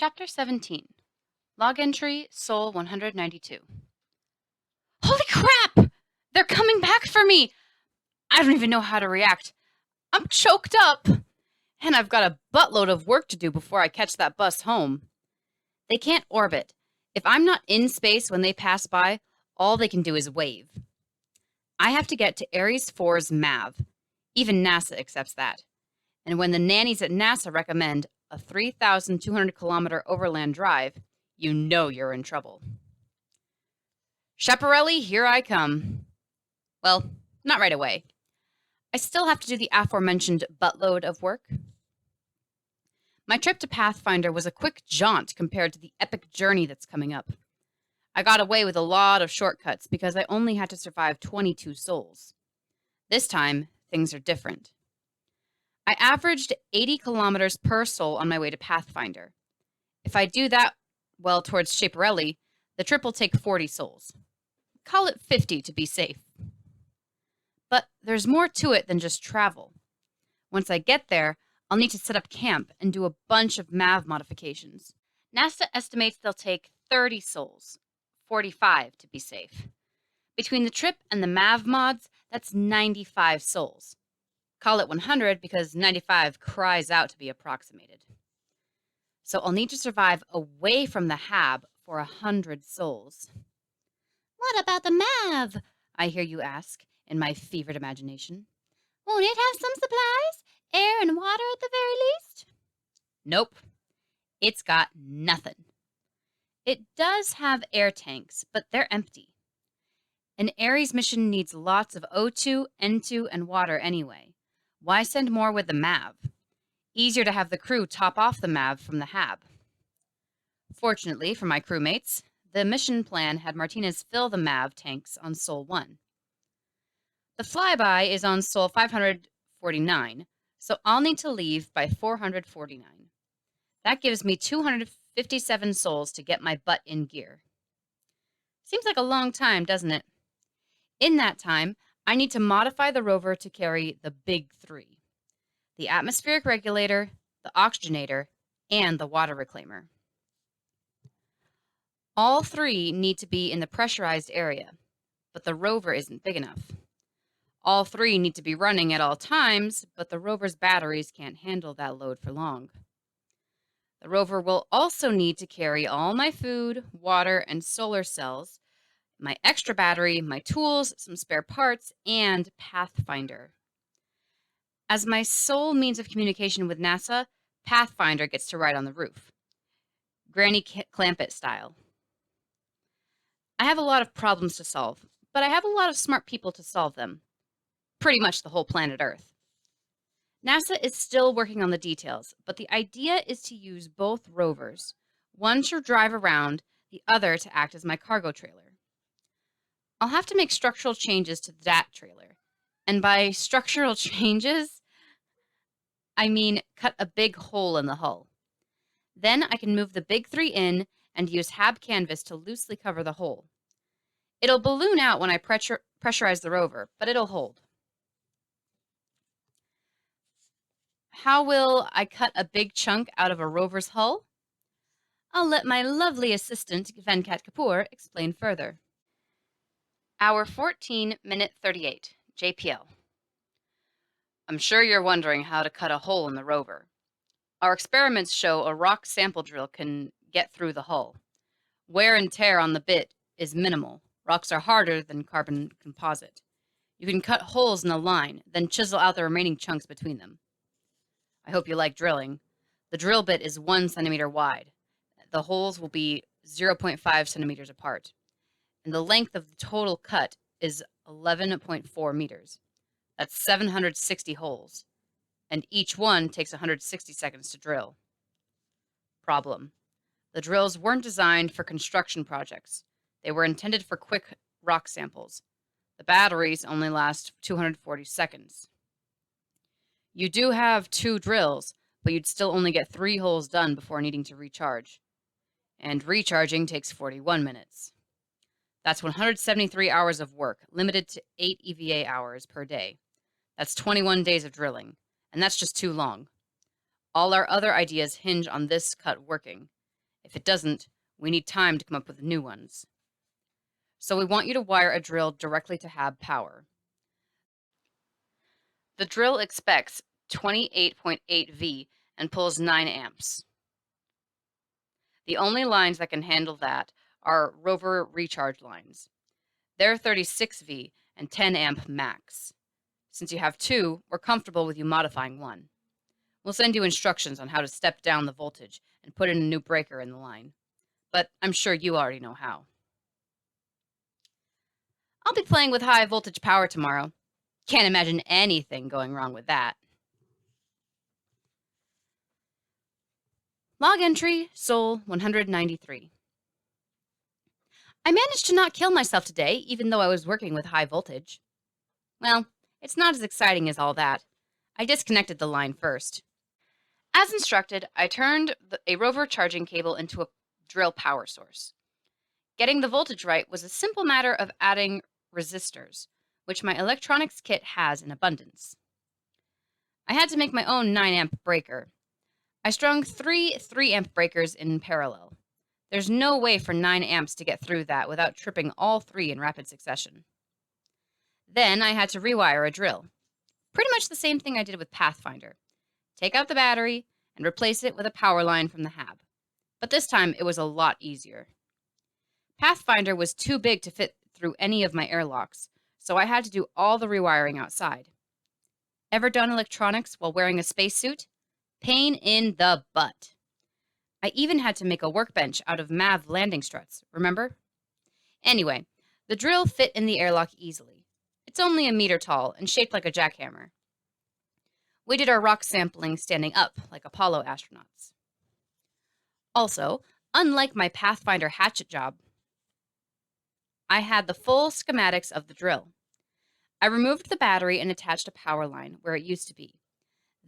Chapter 17. Log entry Soul 192. Holy crap! They're coming back for me! I don't even know how to react. I'm choked up! And I've got a buttload of work to do before I catch that bus home. They can't orbit. If I'm not in space when they pass by, all they can do is wave. I have to get to Ares 4's MAV. Even NASA accepts that. And when the nannies at NASA recommend a 3,200 kilometer overland drive, you know you're in trouble. Schiaparelli, here I come. Well, not right away. I still have to do the aforementioned buttload of work. My trip to Pathfinder was a quick jaunt compared to the epic journey that's coming up. I got away with a lot of shortcuts because I only had to survive 22 souls. This time, things are different. I averaged 80 kilometers per soul on my way to Pathfinder. If I do that well towards Schiaparelli, the trip will take 40 souls. Call it 50 to be safe. But there's more to it than just travel. Once I get there, I'll need to set up camp and do a bunch of MAV modifications. NASA estimates they'll take 30 souls, 45 to be safe. Between the trip and the MAV mods, that's 95 souls. Call it 100 because 95 cries out to be approximated. So I'll need to survive away from the HAB for 100 souls. What about the MAV? I hear you ask in my fevered imagination. Won't it have some supplies? Air and water at the very least? Nope. It's got nothing. It does have air tanks, but they're empty. An Ares mission needs lots of O2, N2, and water anyway. Why send more with the MAV? Easier to have the crew top off the MAV from the HAB. Fortunately for my crewmates, the mission plan had Martinez fill the MAV tanks on Sol 1. The flyby is on Sol 549, so I'll need to leave by 449. That gives me 257 souls to get my butt in gear. Seems like a long time, doesn't it? In that time, I need to modify the rover to carry the big three: the atmospheric regulator, the oxygenator, and the water reclaimer. All three need to be in the pressurized area, but the rover isn't big enough. All three need to be running at all times, but the rover's batteries can't handle that load for long. The rover will also need to carry all my food, water, and solar cells, my extra battery, my tools, some spare parts, and Pathfinder. As my sole means of communication with NASA, Pathfinder gets to ride on the roof. Granny Clampett style. I have a lot of problems to solve, but I have a lot of smart people to solve them. Pretty much the whole planet Earth. NASA is still working on the details, but the idea is to use both rovers, one to drive around, the other to act as my cargo trailer. I'll have to make structural changes to that trailer. And by structural changes, I mean cut a big hole in the hull. Then I can move the big three in and use HAB canvas to loosely cover the hole. It'll balloon out when I pressurize the rover, but it'll hold. How will I cut a big chunk out of a rover's hull? I'll let my lovely assistant, Venkat Kapoor, explain further. Hour 14, minute 38, JPL. I'm sure you're wondering how to cut a hole in the rover. Our experiments show a rock sample drill can get through the hull. Wear and tear on the bit is minimal. Rocks are harder than carbon composite. You can cut holes in a line, then chisel out the remaining chunks between them. I hope you like drilling. The drill bit is 1 centimeter wide. The holes will be 0.5 centimeters apart. And the length of the total cut is 11.4 meters. That's 760 holes, and each one takes 160 seconds to drill. Problem: the drills weren't designed for construction projects. They were intended for quick rock samples. The batteries only last 240 seconds. You do have 2 drills, but you'd still only get 3 holes done before needing to recharge. And recharging takes 41 minutes. That's 173 hours of work, limited to 8 EVA hours per day. That's 21 days of drilling, and that's just too long. All our other ideas hinge on this cut working. If it doesn't, we need time to come up with new ones. So we want you to wire a drill directly to hab power. The drill expects 28.8 V and pulls 9 amps. The only lines that can handle that are Rover recharge lines. They're 36 V and 10 amp max. Since you have 2, we're comfortable with you modifying 1. We'll send you instructions on how to step down the voltage and put in a new breaker in the line. But I'm sure you already know how. I'll be playing with high voltage power tomorrow. Can't imagine anything going wrong with that. Log entry, Sol 193. I managed to not kill myself today, even though I was working with high voltage. Well, it's not as exciting as all that. I disconnected the line first. As instructed, I turned a Rover charging cable into a drill power source. Getting the voltage right was a simple matter of adding resistors, which my electronics kit has in abundance. I had to make my own 9 amp breaker. I strung 3 3-amp breakers in parallel. There's no way for 9 amps to get through that without tripping all 3 in rapid succession. Then I had to rewire a drill. Pretty much the same thing I did with Pathfinder. Take out the battery and replace it with a power line from the hab. But this time it was a lot easier. Pathfinder was too big to fit through any of my airlocks, so I had to do all the rewiring outside. Ever done electronics while wearing a spacesuit? Pain in the butt. I even had to make a workbench out of MAV landing struts, remember? Anyway, the drill fit in the airlock easily. It's only a meter tall and shaped like a jackhammer. We did our rock sampling standing up, like Apollo astronauts. Also, unlike my Pathfinder hatchet job, I had the full schematics of the drill. I removed the battery and attached a power line where it used to be.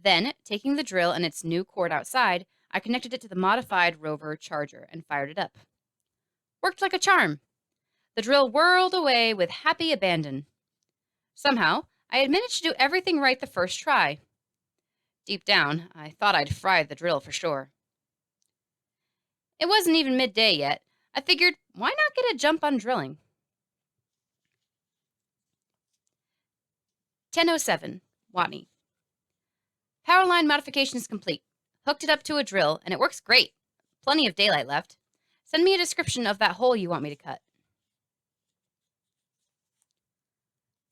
Then, taking the drill and its new cord outside, I connected it to the modified Rover charger and fired it up. Worked like a charm. The drill whirled away with happy abandon. Somehow, I had managed to do everything right the first try. Deep down, I thought I'd fried the drill for sure. It wasn't even midday yet. I figured, why not get a jump on drilling? 10:07, Watney. Power line modification is complete. Hooked it up to a drill, and it works great. Plenty of daylight left. Send me a description of that hole you want me to cut.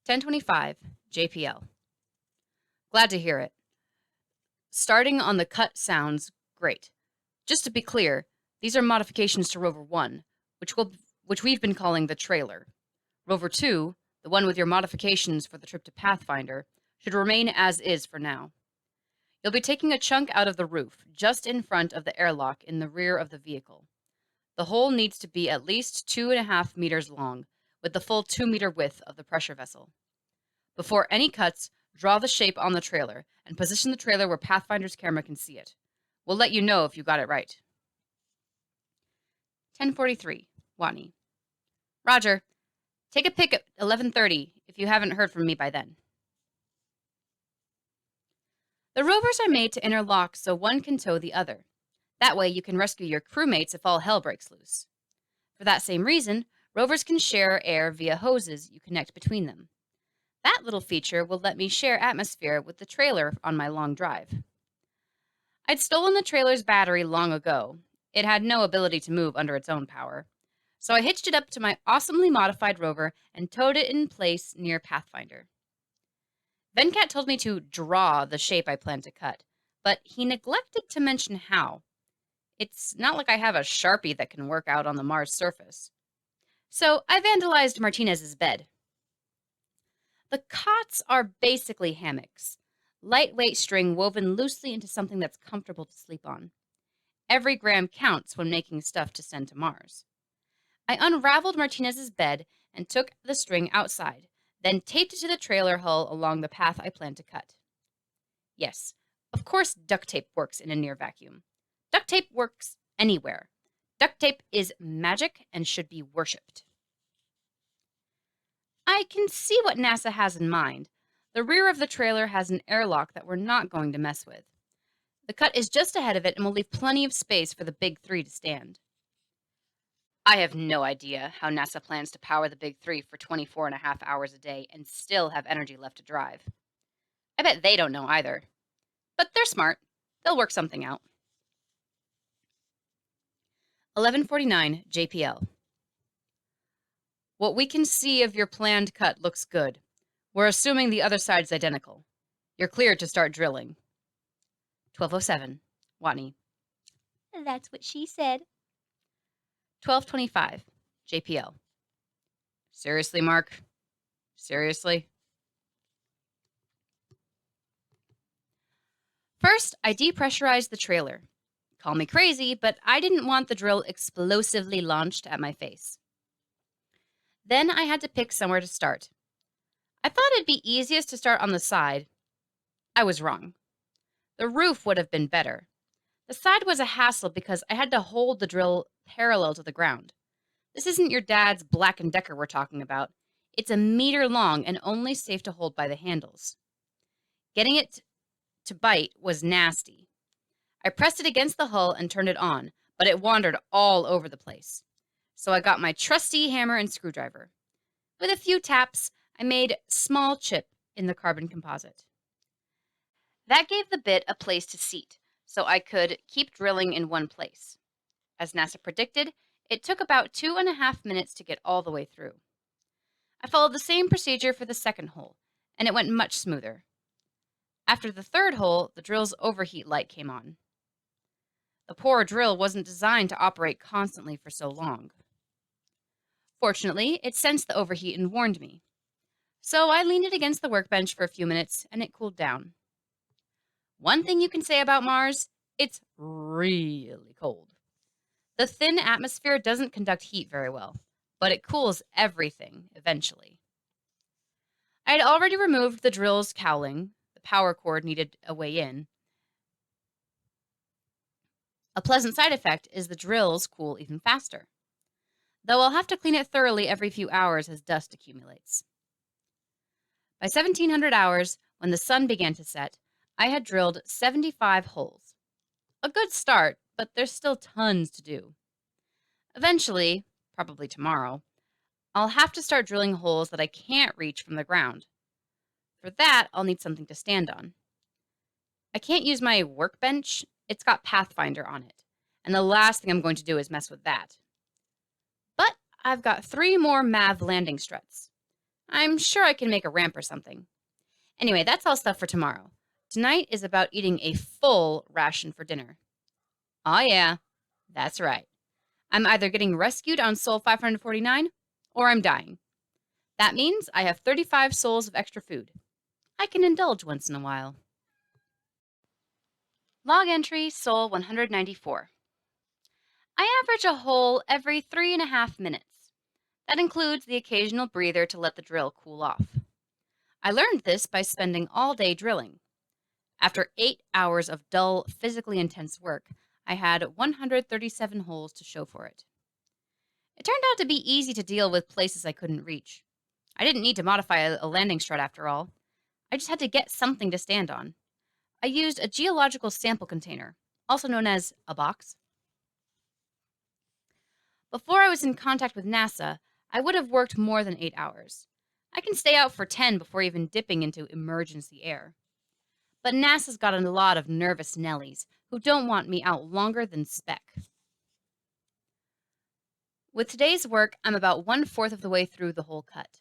10:25, JPL. Glad to hear it. Starting on the cut sounds great. Just to be clear, these are modifications to Rover 1, which we've been calling the trailer. Rover 2, the one with your modifications for the trip to Pathfinder, should remain as is for now. You'll be taking a chunk out of the roof, just in front of the airlock in the rear of the vehicle. The hole needs to be at least 2.5 meters long, with the full 2-meter width of the pressure vessel. Before any cuts, draw the shape on the trailer and position the trailer where Pathfinder's camera can see it. We'll let you know if you got it right. 10:43, Watney. Roger. Take a pic at 11:30 if you haven't heard from me by then. The rovers are made to interlock so one can tow the other. That way you can rescue your crewmates if all hell breaks loose. For that same reason, rovers can share air via hoses you connect between them. That little feature will let me share atmosphere with the trailer on my long drive. I'd stolen the trailer's battery long ago. It had no ability to move under its own power. So I hitched it up to my awesomely modified rover and towed it in place near Pathfinder. Venkat told me to draw the shape I planned to cut, but he neglected to mention how. It's not like I have a Sharpie that can work out on the Mars surface. So I vandalized Martinez's bed. The cots are basically hammocks, lightweight string woven loosely into something that's comfortable to sleep on. Every gram counts when making stuff to send to Mars. I unraveled Martinez's bed and took the string outside, then taped it to the trailer hull along the path I planned to cut. Yes, of course duct tape works in a near vacuum. Duct tape works anywhere. Duct tape is magic and should be worshipped. I can see what NASA has in mind. The rear of the trailer has an airlock that we're not going to mess with. The cut is just ahead of it and will leave plenty of space for the big 3 to stand. I have no idea how NASA plans to power the Big Three for 24.5 hours a day and still have energy left to drive. I bet they don't know either. But they're smart. They'll work something out. 11:49 JPL. What we can see of your planned cut looks good. We're assuming the other side's identical. You're cleared to start drilling. 12:07 Watney. That's what she said. 12:25 JPL. Seriously, Mark? Seriously? First, I depressurized the trailer. Call me crazy, but I didn't want the drill explosively launched at my face. Then I had to pick somewhere to start. I thought it'd be easiest to start on the side. I was wrong. The roof would have been better. The side was a hassle because I had to hold the drill parallel to the ground. This isn't your dad's Black & Decker we're talking about. It's a meter long and only safe to hold by the handles. Getting it to bite was nasty. I pressed it against the hull and turned it on, but it wandered all over the place. So I got my trusty hammer and screwdriver. With a few taps, I made small chip in the carbon composite. That gave the bit a place to seat, so I could keep drilling in one place. As NASA predicted, it took about 2.5 minutes to get all the way through. I followed the same procedure for the second hole, and it went much smoother. After the third hole, the drill's overheat light came on. The poor drill wasn't designed to operate constantly for so long. Fortunately, it sensed the overheat and warned me. So I leaned it against the workbench for a few minutes, and it cooled down. One thing you can say about Mars, it's really cold. The thin atmosphere doesn't conduct heat very well, but it cools everything eventually. I had already removed the drill's cowling. The power cord needed a way in. A pleasant side effect is the drills cool even faster, though I'll have to clean it thoroughly every few hours as dust accumulates. By 1700 hours, when the sun began to set, I had drilled 75 holes. A good start, but there's still tons to do. Eventually, probably tomorrow, I'll have to start drilling holes that I can't reach from the ground. For that, I'll need something to stand on. I can't use my workbench. It's got Pathfinder on it, and the last thing I'm going to do is mess with that. But I've got 3 more MAV landing struts. I'm sure I can make a ramp or something. Anyway, that's all stuff for tomorrow. Tonight is about eating a full ration for dinner. Oh yeah, that's right. I'm either getting rescued on Sol 549 or I'm dying. That means I have 35 sols of extra food. I can indulge once in a while. Log entry Sol 194. I average a hole every 3.5 minutes. That includes the occasional breather to let the drill cool off. I learned this by spending all day drilling. After 8 hours of dull, physically intense work, I had 137 holes to show for it. It turned out to be easy to deal with places I couldn't reach. I didn't need to modify a landing strut after all. I just had to get something to stand on. I used a geological sample container, also known as a box. Before I was in contact with NASA, I would have worked more than 8 hours. I can stay out for 10 before even dipping into emergency air. But NASA's got a lot of nervous Nellies who don't want me out longer than spec. With today's work, I'm about 1/4 of the way through the whole cut.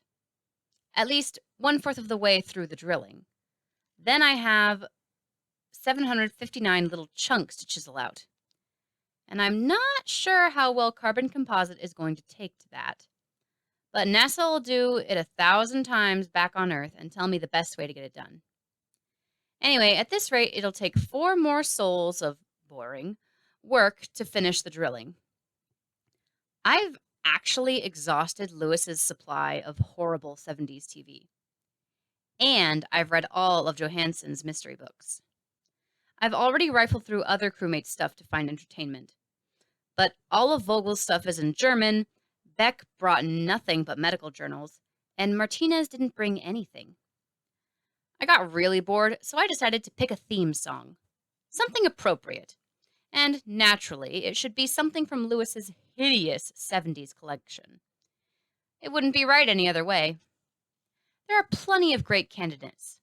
At least 1/4 of the way through the drilling. Then I have 759 little chunks to chisel out. And I'm not sure how well carbon composite is going to take to that. But NASA will do it 1,000 times back on Earth and tell me the best way to get it done. Anyway, at this rate, it'll take 4 more sols of boring work to finish the drilling. I've actually exhausted Lewis's supply of horrible 70s TV. And I've read all of Johansson's mystery books. I've already rifled through other crewmates' stuff to find entertainment. But all of Vogel's stuff is in German, Beck brought nothing but medical journals, and Martinez didn't bring anything. I got really bored, so I decided to pick a theme song. Something appropriate. And naturally, it should be something from Lewis's hideous 70s collection. It wouldn't be right any other way. There are plenty of great candidates.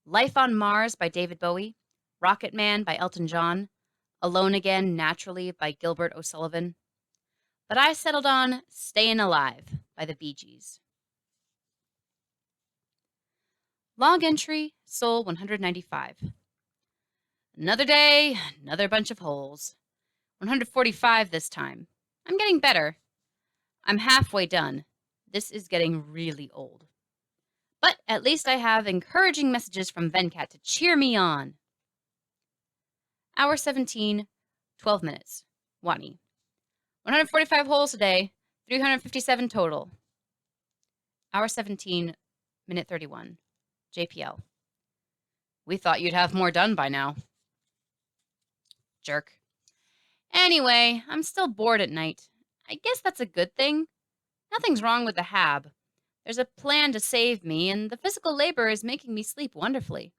Life on Mars by David Bowie, Rocket Man by Elton John, Alone Again, Naturally by Gilbert O'Sullivan. But I settled on Stayin' Alive by the Bee Gees. Log entry, Soul 195. Another day, another bunch of holes. 145 this time. I'm getting better. I'm halfway done. This is getting really old. But at least I have encouraging messages from Venkat to cheer me on. Hour 17, 12 minutes. Wani. 145 holes today, 357 total. Hour 17, minute 31. JPL. We thought you'd have more done by now. Jerk. Anyway, I'm still bored at night. I guess that's a good thing. Nothing's wrong with the hab. There's a plan to save me, and the physical labor is making me sleep wonderfully.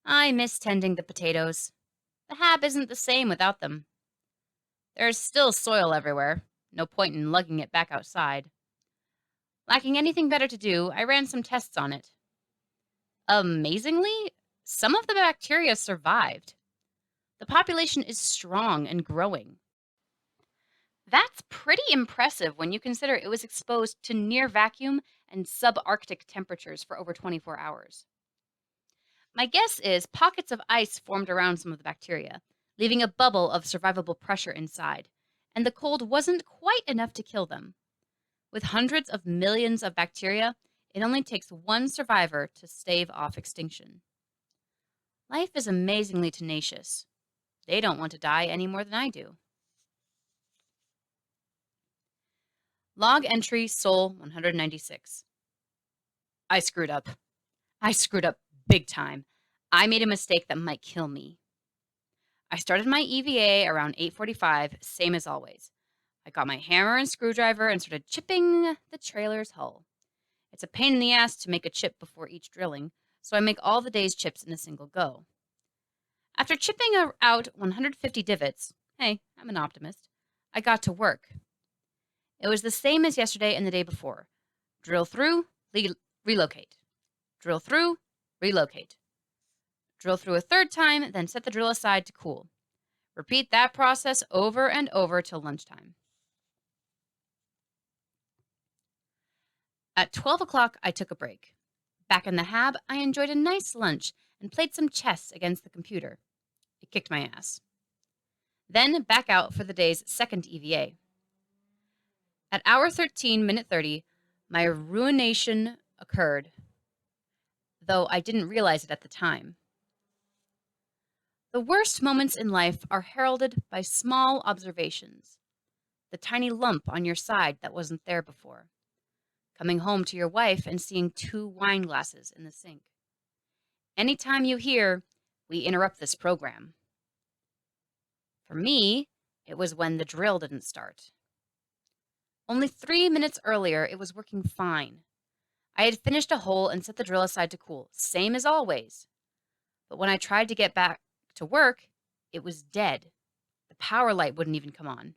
I miss tending the potatoes. The hab isn't the same without them. There's still soil everywhere. No point in lugging it back outside. Lacking anything better to do, I ran some tests on it. Amazingly, some of the bacteria survived. The population is strong and growing. That's pretty impressive when you consider it was exposed to near vacuum and subarctic temperatures for over 24 hours. My guess is pockets of ice formed around some of the bacteria, leaving a bubble of survivable pressure inside, and the cold wasn't quite enough to kill them. With hundreds of millions of bacteria, it only takes one survivor to stave off extinction. Life is amazingly tenacious. They don't want to die any more than I do. Log entry, Soul 196. I screwed up. I screwed up big time. I made a mistake that might kill me. I started my EVA around 8:45, same as always. I got my hammer and screwdriver and started chipping the trailer's hull. It's a pain in the ass to make a chip before each drilling, so I make all the day's chips in a single go. After chipping out 150 divots, hey, I'm an optimist, I got to work. It was the same as yesterday and the day before. Drill through, relocate. Drill through, relocate. Drill through a third time, then set the drill aside to cool. Repeat that process over and over till lunchtime. At 12 o'clock, I took a break. Back in the hab, I enjoyed a nice lunch and played some chess against the computer. It kicked my ass. Then back out for the day's second EVA. At hour 13, minute 30, my ruination occurred, though I didn't realize it at the time. The worst moments in life are heralded by small observations. The tiny lump on your side that wasn't there before. Coming home to your wife and seeing 2 wine glasses in the sink. Anytime you hear, "We interrupt this program." For me, it was when the drill didn't start. Only 3 minutes earlier, it was working fine. I had finished a hole and set the drill aside to cool, same as always. But when I tried to get back to work, it was dead. The power light wouldn't even come on.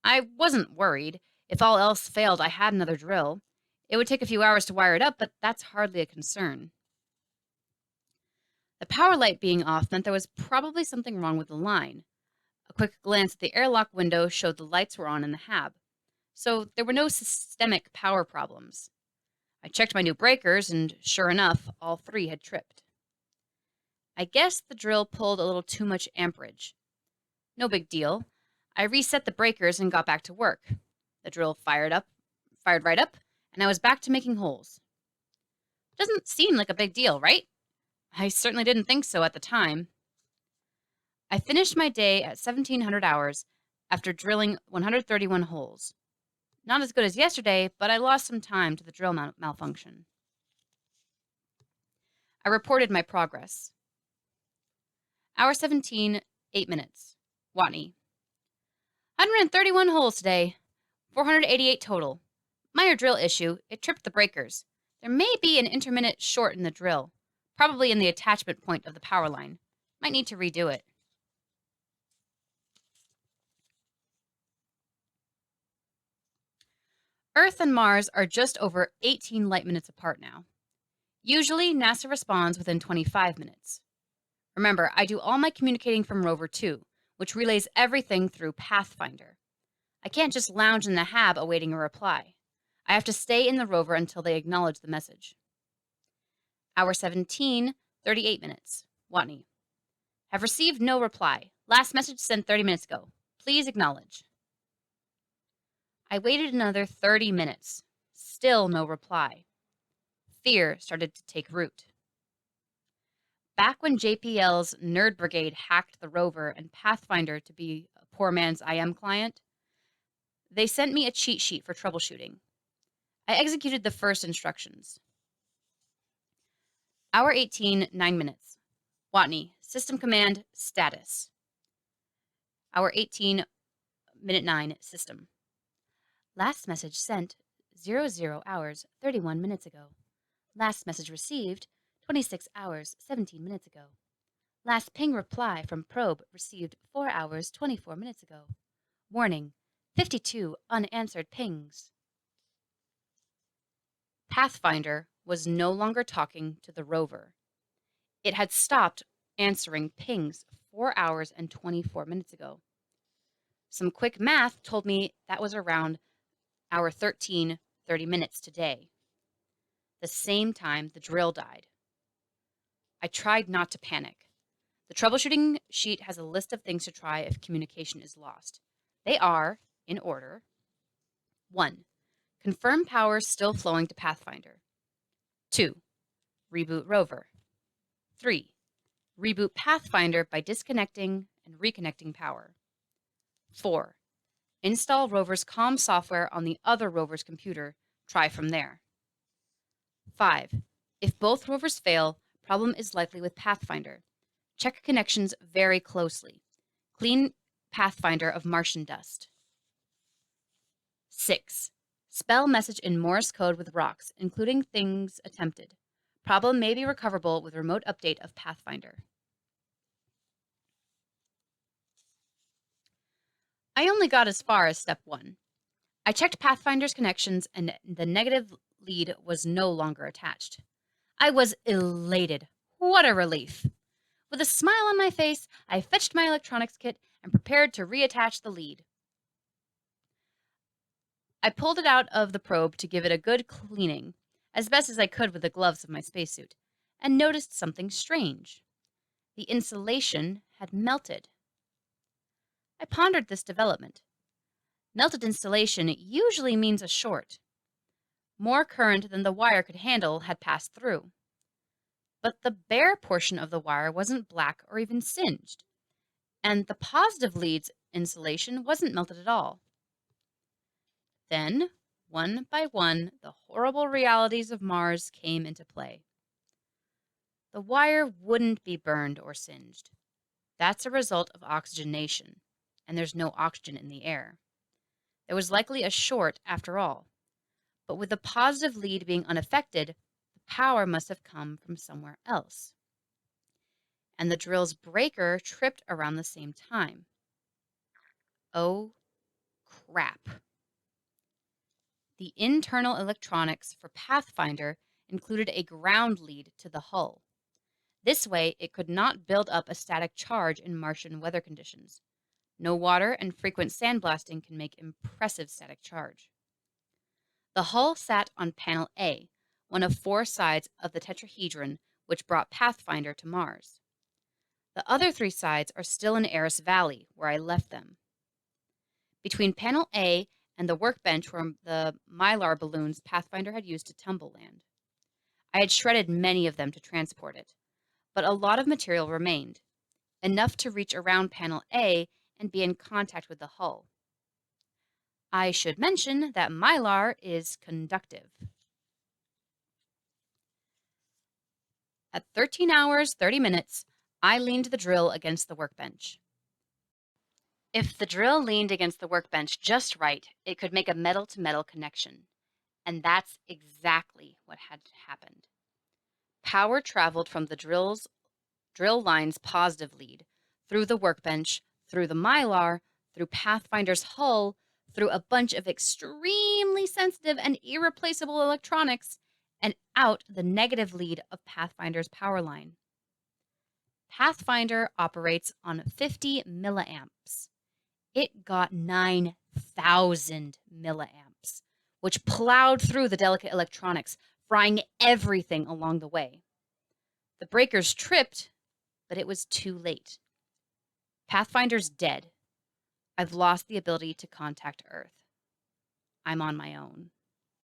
I wasn't worried. If all else failed, I had another drill. It would take a few hours to wire it up, but that's hardly a concern. The power light being off meant there was probably something wrong with the line. A quick glance at the airlock window showed the lights were on in the hab, so there were no systemic power problems. I checked my new breakers, and sure enough, all 3 had tripped. I guess the drill pulled a little too much amperage. No big deal. I reset the breakers and got back to work. The drill fired right up, and I was back to making holes. Doesn't seem like a big deal, right? I certainly didn't think so at the time. I finished my day at 1700 hours after drilling 131 holes. Not as good as yesterday, but I lost some time to the drill malfunction. I reported my progress. Hour 17, 8 minutes. Watney. 131 holes today. 488 total. Minor drill issue. It tripped the breakers. There may be an intermittent short in the drill. Probably in the attachment point of the power line. Might need to redo it. Earth and Mars are just over 18 light minutes apart now. Usually, NASA responds within 25 minutes. Remember, I do all my communicating from Rover 2, which relays everything through Pathfinder. I can't just lounge in the hab awaiting a reply. I have to stay in the rover until they acknowledge the message. Hour 17, 38 minutes. Watney. Have received no reply. Last message sent 30 minutes ago. Please acknowledge. I waited another 30 minutes. Still no reply. Fear started to take root. Back when JPL's Nerd Brigade hacked the rover and Pathfinder to be a poor man's IM client, they sent me a cheat sheet for troubleshooting. I executed the first instructions. Hour 18, 9 minutes. Watney, system command, status. Hour 18, minute 9, system. Last message sent 00 hours, 31 minutes ago. Last message received 26 hours, 17 minutes ago. Last ping reply from probe received 4 hours, 24 minutes ago. Warning, 52 unanswered pings. Pathfinder was no longer talking to the rover. It had stopped answering pings 4 hours and 24 minutes ago. Some quick math told me that was around hour 13, 30 minutes today. The same time the drill died. I tried not to panic. The troubleshooting sheet has a list of things to try if communication is lost. They are, in order: 1. Confirm power still flowing to Pathfinder. 2. Reboot rover. 3. Reboot Pathfinder by disconnecting and reconnecting power. 4. Install rover's comm software on the other rover's computer. Try from there. 5. If both rovers fail, problem is likely with Pathfinder. Check connections very closely. Clean Pathfinder of Martian dust. 6. Spell message in Morse code with rocks, including things attempted. Problem may be recoverable with remote update of Pathfinder. I only got as far as step 1. I checked Pathfinder's connections and the negative lead was no longer attached. I was elated. What a relief! With a smile on my face, I fetched my electronics kit and prepared to reattach the lead. I pulled it out of the probe to give it a good cleaning, as best as I could with the gloves of my spacesuit, and noticed something strange. The insulation had melted. I pondered this development. Melted insulation usually means a short. More current than the wire could handle had passed through. But the bare portion of the wire wasn't black or even singed, and the positive lead's insulation wasn't melted at all. Then, one by one, the horrible realities of Mars came into play. The wire wouldn't be burned or singed. That's a result of oxygenation, and there's no oxygen in the air. There was likely a short after all, but with the positive lead being unaffected, the power must have come from somewhere else. And the drill's breaker tripped around the same time. Oh, crap. The internal electronics for Pathfinder included a ground lead to the hull. This way, it could not build up a static charge in Martian weather conditions. No water and frequent sandblasting can make impressive static charge. The hull sat on Panel A, one of 4 sides of the tetrahedron which brought Pathfinder to Mars. The other 3 sides are still in Eris Valley, where I left them. Between Panel A and the workbench were the Mylar balloons Pathfinder had used to tumble land. I had shredded many of them to transport it, but a lot of material remained, enough to reach around Panel A and be in contact with the hull. I should mention that Mylar is conductive. At 13 hours, 30 minutes, I leaned the drill against the workbench. If the drill leaned against the workbench just right, it could make a metal-to-metal connection. And that's exactly what had happened. Power traveled from the drill line's positive lead, through the workbench, through the Mylar, through Pathfinder's hull, through a bunch of extremely sensitive and irreplaceable electronics and out the negative lead of Pathfinder's power line. Pathfinder operates on 50 milliamps. It got 9,000 milliamps, which plowed through the delicate electronics, frying everything along the way. The breakers tripped, but it was too late. Pathfinder's dead. I've lost the ability to contact Earth. I'm on my own.